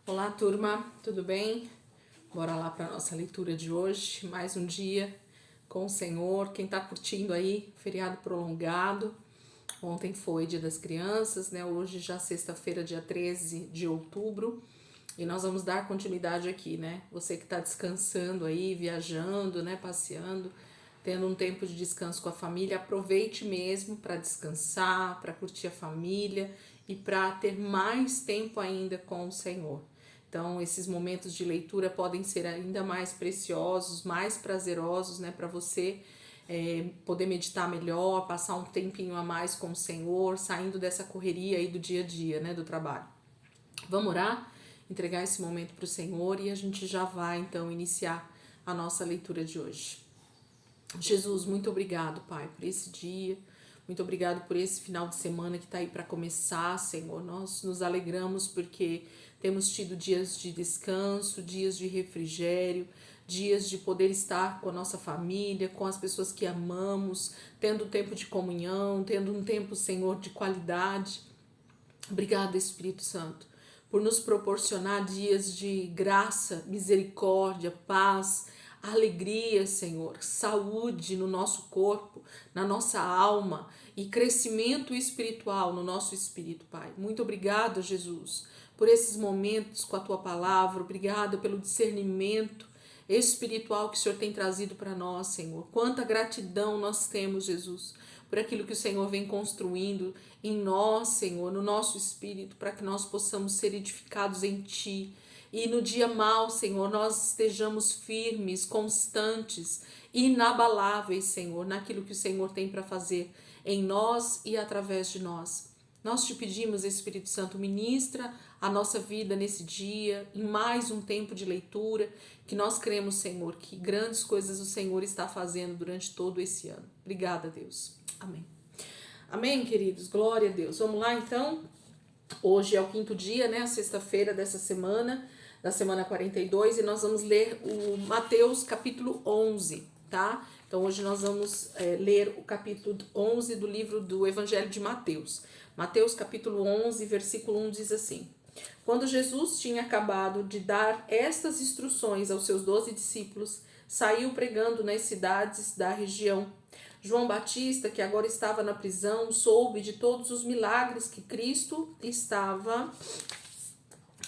Olá, turma, tudo bem? Bora lá para nossa leitura de hoje. Mais um dia com o Senhor. Quem tá curtindo aí, feriado prolongado. Ontem foi Dia das Crianças, né? Hoje já sexta-feira, dia 13 de outubro. E nós vamos dar continuidade aqui, né? Você que tá descansando aí, viajando, né? Passeando, tendo um tempo de descanso com a família, aproveite mesmo para descansar, para curtir a família e para ter mais tempo ainda com o Senhor. Então, esses momentos de leitura podem ser ainda mais preciosos, mais prazerosos, né, para você poder meditar melhor, passar um tempinho a mais com o Senhor, saindo dessa correria aí do dia a dia, né, do trabalho. Vamos orar, entregar esse momento para o Senhor e a gente já vai então iniciar a nossa leitura de hoje. Jesus, muito obrigado, Pai, por esse dia. Muito obrigado por esse final de semana que está aí para começar, Senhor. Nós nos alegramos porque temos tido dias de descanso, dias de refrigério, dias de poder estar com a nossa família, com as pessoas que amamos, tendo tempo de comunhão, tendo um tempo, Senhor, de qualidade. Obrigada, Espírito Santo, por nos proporcionar dias de graça, misericórdia, paz, alegria, Senhor, saúde no nosso corpo, na nossa alma e crescimento espiritual no nosso espírito, Pai. Muito obrigada, Jesus, por esses momentos com a Tua palavra. Obrigada pelo discernimento espiritual que o Senhor tem trazido para nós, Senhor. Quanta gratidão nós temos, Jesus, por aquilo que o Senhor vem construindo em nós, Senhor, no nosso espírito, para que nós possamos ser edificados em Ti. E no dia mau, Senhor, nós estejamos firmes, constantes, inabaláveis, Senhor, naquilo que o Senhor tem para fazer em nós e através de nós. Nós te pedimos, Espírito Santo, ministra a nossa vida nesse dia, em mais um tempo de leitura, que nós cremos, Senhor, que grandes coisas o Senhor está fazendo durante todo esse ano. Obrigada, Deus. Amém. Amém, queridos. Glória a Deus. Vamos lá, então. Hoje é o quinto dia, né? A sexta-feira dessa semana, da semana 42, e nós vamos ler o Mateus capítulo 11, tá? Então, hoje nós vamos ler o capítulo 11 do livro do Evangelho de Mateus. Mateus capítulo 11, versículo 1 diz assim: Quando Jesus tinha acabado de dar estas instruções aos seus 12 discípulos, saiu pregando nas cidades da região. João Batista, que agora estava na prisão, soube de todos os milagres que Cristo estava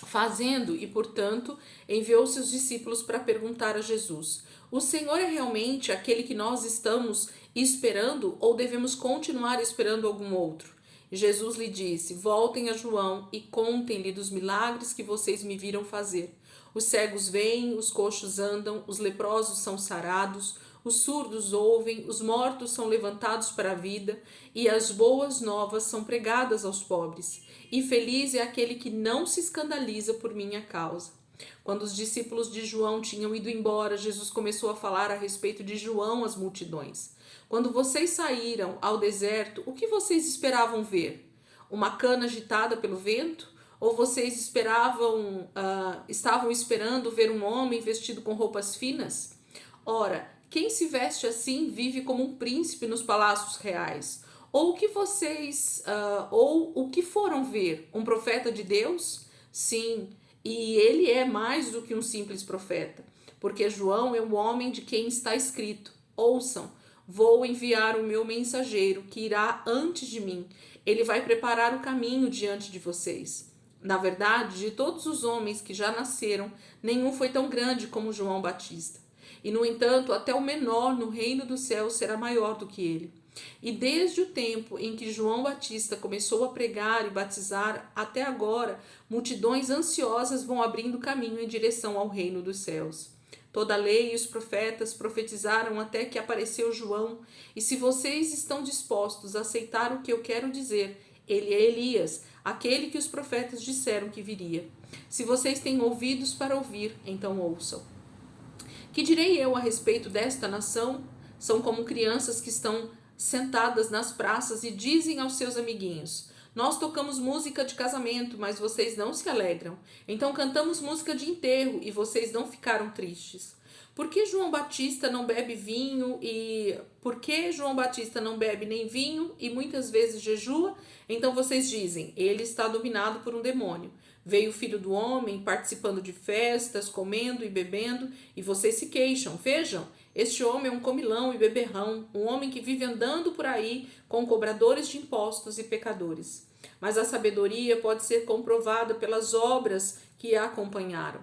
fazendo e, portanto, enviou seus discípulos para perguntar a Jesus: O Senhor é realmente aquele que nós estamos esperando ou devemos continuar esperando algum outro? E Jesus lhe disse: Voltem a João e contem-lhe dos milagres que vocês me viram fazer. Os cegos veem, os coxos andam, os leprosos são sarados, os surdos ouvem, os mortos são levantados para a vida e as boas novas são pregadas aos pobres. E feliz é aquele que não se escandaliza por minha causa. Quando os discípulos de João tinham ido embora, Jesus começou a falar a respeito de João às multidões. Quando vocês saíram ao deserto, o que vocês esperavam ver? Uma cana agitada pelo vento? Ou vocês estavam esperando ver um homem vestido com roupas finas? Ora, quem se veste assim vive como um príncipe nos palácios reais. Ou o que foram ver? Um profeta de Deus? Sim, e ele é mais do que um simples profeta, porque João é o homem de quem está escrito: Ouçam, vou enviar o meu mensageiro que irá antes de mim. Ele vai preparar o caminho diante de vocês. Na verdade, de todos os homens que já nasceram, nenhum foi tão grande como João Batista. E, no entanto, até o menor no reino dos céus será maior do que ele. E desde o tempo em que João Batista começou a pregar e batizar até agora, multidões ansiosas vão abrindo caminho em direção ao reino dos céus. Toda a lei e os profetas profetizaram até que apareceu João. E se vocês estão dispostos a aceitar o que eu quero dizer, ele é Elias, aquele que os profetas disseram que viria. Se vocês têm ouvidos para ouvir, então ouçam. Que direi eu a respeito desta nação? São como crianças que estão sentadas nas praças e dizem aos seus amiguinhos: Nós tocamos música de casamento, mas vocês não se alegram. Então cantamos música de enterro e vocês não ficaram tristes. Por que João Batista não bebe vinho e por que João Batista não bebe nem vinho e muitas vezes jejua? Então vocês dizem: ele está dominado por um demônio. Veio o Filho do Homem participando de festas, comendo e bebendo, e vocês se queixam. Vejam, este homem é um comilão e beberrão, um homem que vive andando por aí com cobradores de impostos e pecadores. Mas a sabedoria pode ser comprovada pelas obras que a acompanharam.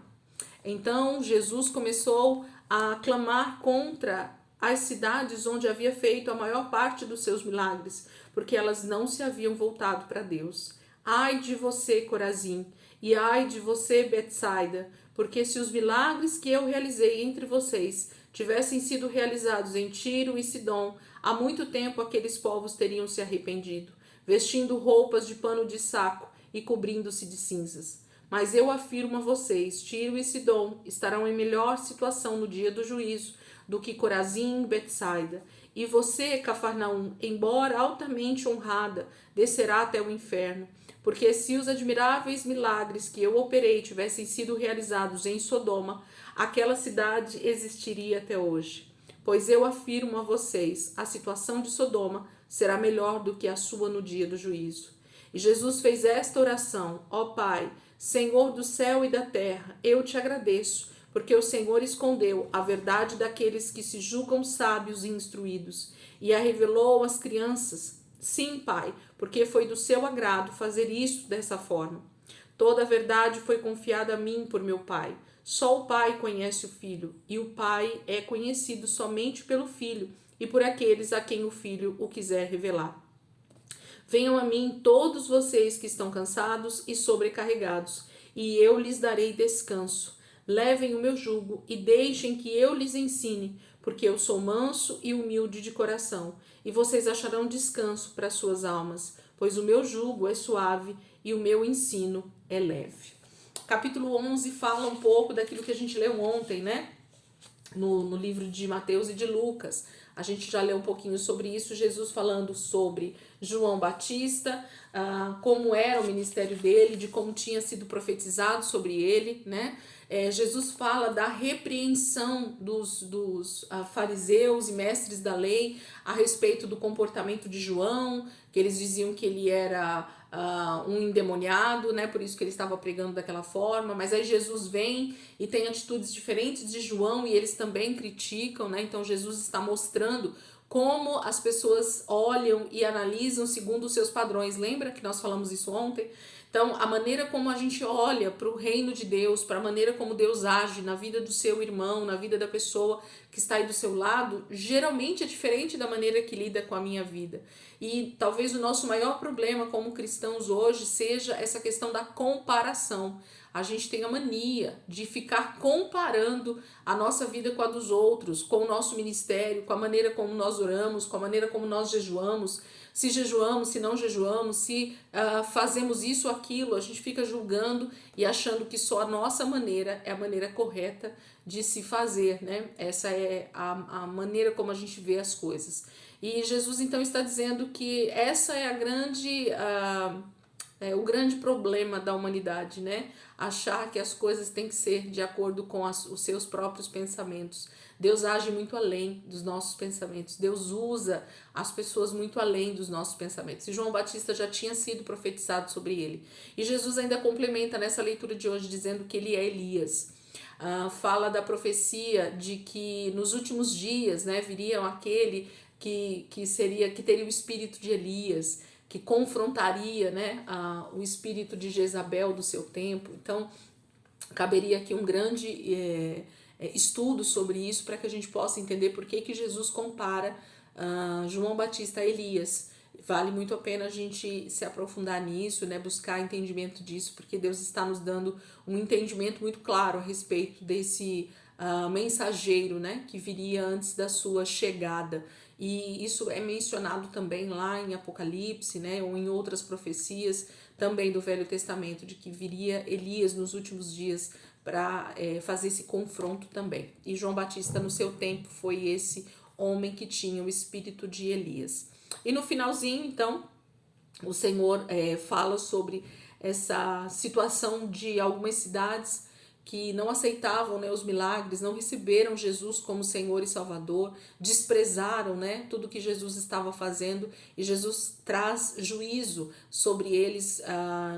Então Jesus começou a clamar contra as cidades onde havia feito a maior parte dos seus milagres, porque elas não se haviam voltado para Deus. Ai de você, Corazim, e ai de você, Betsaida, porque se os milagres que eu realizei entre vocês tivessem sido realizados em Tiro e Sidom, há muito tempo aqueles povos teriam se arrependido, vestindo roupas de pano de saco e cobrindo-se de cinzas. Mas eu afirmo a vocês, Tiro e Sidom estarão em melhor situação no dia do juízo do que Corazim e Betsaida. E você, Cafarnaum, embora altamente honrada, descerá até o inferno. Porque se os admiráveis milagres que eu operei tivessem sido realizados em Sodoma, aquela cidade existiria até hoje. Pois eu afirmo a vocês, a situação de Sodoma será melhor do que a sua no dia do juízo. E Jesus fez esta oração: ó Pai, Senhor do céu e da terra, eu te agradeço, porque o Senhor escondeu a verdade daqueles que se julgam sábios e instruídos, e a revelou às crianças. Sim, Pai, porque foi do seu agrado fazer isso dessa forma. Toda a verdade foi confiada a mim por meu Pai. Só o Pai conhece o Filho, e o Pai é conhecido somente pelo Filho e por aqueles a quem o Filho o quiser revelar. Venham a mim todos vocês que estão cansados e sobrecarregados, e eu lhes darei descanso. Levem o meu jugo e deixem que eu lhes ensine, porque eu sou manso e humilde de coração, e vocês acharão descanso para suas almas, pois o meu jugo é suave e o meu ensino é leve. Capítulo 11 fala um pouco daquilo que a gente leu ontem, né? No livro de Mateus e de Lucas. A gente já leu um pouquinho sobre isso, Jesus falando sobre João Batista, como era o ministério dele, de como tinha sido profetizado sobre ele, né? Jesus fala da repreensão dos fariseus e mestres da lei a respeito do comportamento de João, que eles diziam que ele era um endemoniado, né? Por isso que ele estava pregando daquela forma. Mas aí Jesus vem e tem atitudes diferentes de João e eles também criticam, né? Então Jesus está mostrando como as pessoas olham e analisam segundo os seus padrões. Lembra que nós falamos isso ontem? Então, a maneira como a gente olha para o reino de Deus, para a maneira como Deus age na vida do seu irmão, na vida da pessoa que está aí do seu lado, geralmente é diferente da maneira que lida com a minha vida. E talvez o nosso maior problema como cristãos hoje seja essa questão da comparação. A gente tem a mania de ficar comparando a nossa vida com a dos outros, com o nosso ministério, com a maneira como nós oramos, com a maneira como nós jejuamos, se não jejuamos, se fazemos isso ou aquilo. A gente fica julgando e achando que só a nossa maneira é a maneira correta de se fazer, né? Essa é a maneira como a gente vê as coisas. E Jesus então está dizendo que essa é o grande problema da humanidade, né? Achar que as coisas têm que ser de acordo com os seus próprios pensamentos. Deus age muito além dos nossos pensamentos. Deus usa as pessoas muito além dos nossos pensamentos. E João Batista já tinha sido profetizado sobre ele. E Jesus ainda complementa nessa leitura de hoje dizendo que ele é Elias. Fala da profecia de que nos últimos dias, né, viria aquele que teria o espírito de Elias, que confrontaria, né, o espírito de Jezabel do seu tempo. Então, caberia aqui um grande estudo sobre isso para que a gente possa entender por que Jesus compara João Batista a Elias. Vale muito a pena a gente se aprofundar nisso, né, buscar entendimento disso, porque Deus está nos dando um entendimento muito claro a respeito desse mensageiro, né, que viria antes da sua chegada. E isso é mencionado também lá em Apocalipse, né, ou em outras profecias também do Velho Testamento, de que viria Elias nos últimos dias para fazer esse confronto também. E João Batista, no seu tempo, foi esse homem que tinha o espírito de Elias. E no finalzinho, então, o Senhor fala sobre essa situação de algumas cidades que não aceitavam, né, os milagres, não receberam Jesus como Senhor e Salvador, desprezaram, né, tudo que Jesus estava fazendo, e Jesus traz juízo sobre eles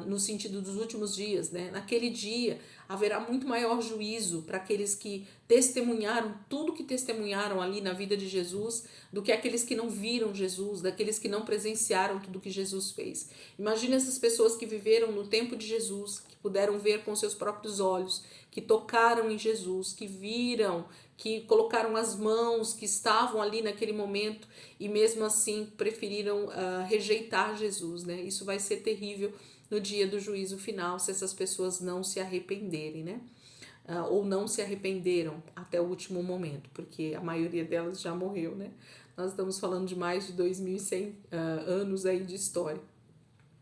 no sentido dos últimos dias, né? Naquele dia haverá muito maior juízo para aqueles que testemunharam tudo que testemunharam ali na vida de Jesus, do que aqueles que não viram Jesus, daqueles que não presenciaram tudo que Jesus fez. Imagine essas pessoas que viveram no tempo de Jesus, que puderam ver com seus próprios olhos, que tocaram em Jesus, que viram, que colocaram as mãos, que estavam ali naquele momento e mesmo assim preferiram rejeitar Jesus, né? Isso vai ser terrível no dia do juízo final, se essas pessoas não se arrependerem, né? Ou não se arrependeram até o último momento, porque a maioria delas já morreu, né? Nós estamos falando de mais de 2.100 anos aí de história.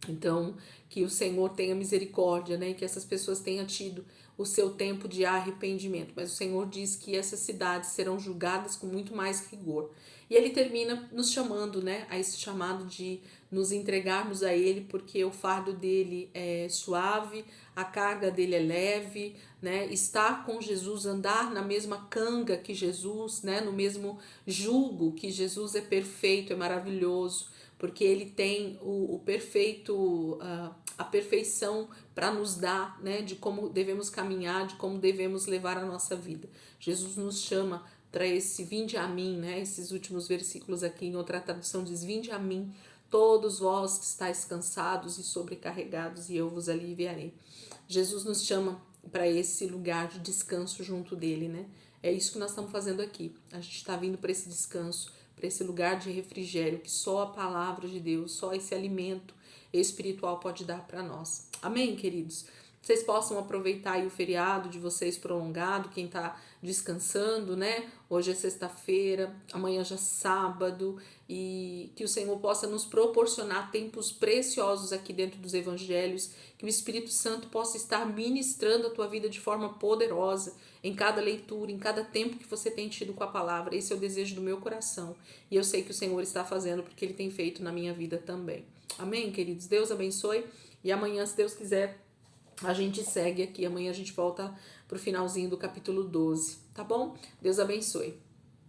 Então, que o Senhor tenha misericórdia, né? Que essas pessoas tenham tido o seu tempo de arrependimento. Mas o Senhor diz que essas cidades serão julgadas com muito mais rigor. E ele termina nos chamando, né? A esse chamado de nos entregarmos a ele, porque o fardo dele é suave, a carga dele é leve, né? Estar com Jesus, andar na mesma canga que Jesus, né? No mesmo jugo que Jesus é perfeito, é maravilhoso, porque ele tem o perfeito, a perfeição para nos dar, né, de como devemos caminhar, de como devemos levar a nossa vida. Jesus nos chama para esse vinde a mim, né, esses últimos versículos aqui em outra tradução diz, vinde a mim, todos vós que estáis cansados e sobrecarregados, e eu vos aliviarei. Jesus nos chama para esse lugar de descanso junto dele, né? É isso que nós estamos fazendo aqui. A gente está vindo para esse descanso, para esse lugar de refrigério que só a palavra de Deus, só esse alimento espiritual pode dar para nós. Amém, queridos? Vocês possam aproveitar aí o feriado de vocês prolongado, quem está descansando, né? Hoje é sexta-feira, amanhã já é sábado, e que o Senhor possa nos proporcionar tempos preciosos aqui dentro dos evangelhos, que o Espírito Santo possa estar ministrando a tua vida de forma poderosa em cada leitura, em cada tempo que você tem tido com a palavra. Esse é o desejo do meu coração, e eu sei que o Senhor está fazendo porque Ele tem feito na minha vida também. Amém, queridos? Deus abençoe, e amanhã, se Deus quiser, a gente segue aqui. Amanhã a gente volta pro finalzinho do capítulo 12, tá bom? Deus abençoe.